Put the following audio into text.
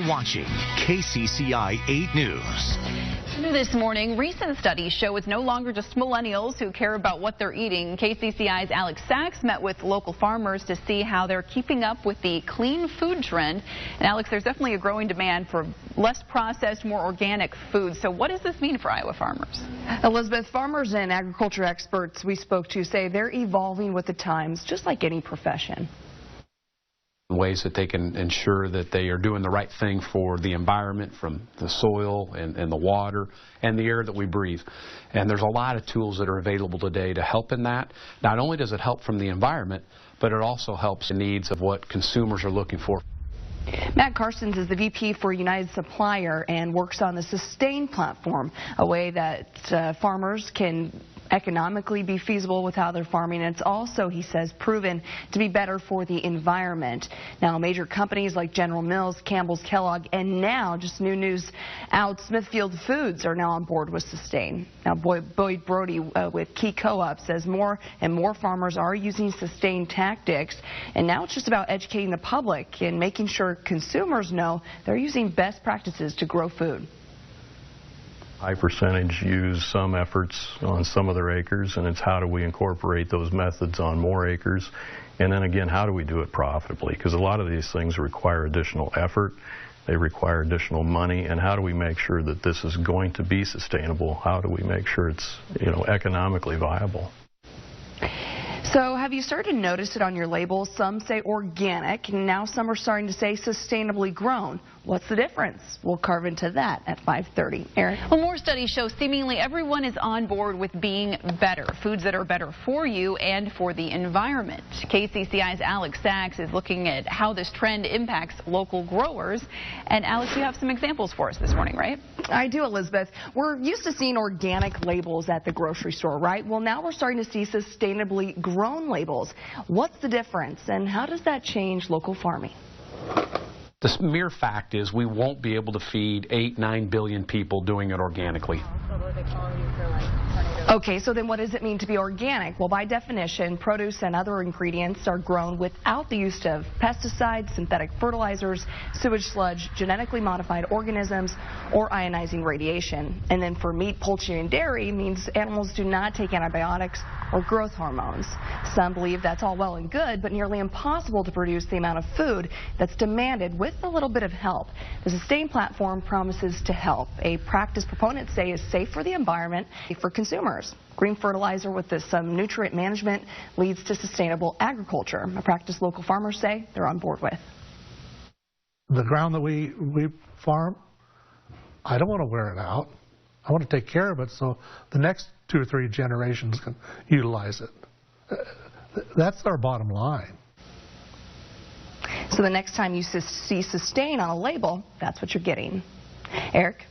watching KCCI 8 News. New this morning, recent studies show it's no longer just millennials who care about what they're eating. KCCI's Alex Sachs met with local farmers to see how they're keeping up with the clean food trend. And Alex, there's definitely a growing demand for less processed, more organic food. So what does this mean for Iowa farmers? Elizabeth, farmers and agriculture experts we spoke to say they're evolving with the times, just like any profession. Ways that they can ensure that they are doing the right thing for the environment, from the soil and the water and the air that we breathe. And there's a lot of tools that are available today to help in that. Not only does it help from the environment, but it also helps the needs of what consumers are looking for. Matt Carsons is the VP for United Supplier and works on the Sustain platform, a way that farmers can economically be feasible with how they're farming. And it's also, he says, proven to be better for the environment. Now, major companies like General Mills, Campbell's, Kellogg, and now, just new news out, Smithfield Foods are now on board with Sustain. Now, Boyd Brody with Key Co-op says more and more farmers are using Sustain tactics. And now it's just about educating the public and making sure consumers know they're using best practices to grow food. High percentage use some efforts on some of their acres, and it's how do we incorporate those methods on more acres, and then again, how do we do it profitably? Because a lot of these things require additional effort, they require additional money, and how do we make sure that this is going to be sustainable? How do we make sure it's, economically viable? So have you started to notice it on your labels? Some say organic, and now some are starting to say sustainably grown. What's the difference? We'll carve into that at 5:30. Eric? Well, more studies show seemingly everyone is on board with being better. Foods that are better for you and for the environment. KCCI's Alex Sachs is looking at how this trend impacts local growers. And Alex, you have some examples for us this morning, right? I do, Elizabeth. We're used to seeing organic labels at the grocery store, right? Well, now we're starting to see sustainably grown labels. What's the difference, and how does that change local farming? The mere fact is we won't be able to feed 8-9 billion people doing it organically. Okay, so then what does it mean to be organic? Well, by definition, produce and other ingredients are grown without the use of pesticides, synthetic fertilizers, sewage sludge, genetically modified organisms, or ionizing radiation. And then for meat, poultry, and dairy means animals do not take antibiotics or growth hormones. Some believe that's all well and good, but nearly impossible to produce the amount of food that's demanded with a little bit of help. The Sustain platform promises to help. A practice proponents say is safe for the environment, for consumers. Green fertilizer with some nutrient management leads to sustainable agriculture, a practice local farmers say they're on board with. The ground that we farm, I don't want to wear it out. I want to take care of it so the next 2 or 3 generations can utilize it. That's our bottom line. So the next time you see Sustain on a label, that's what you're getting. Eric?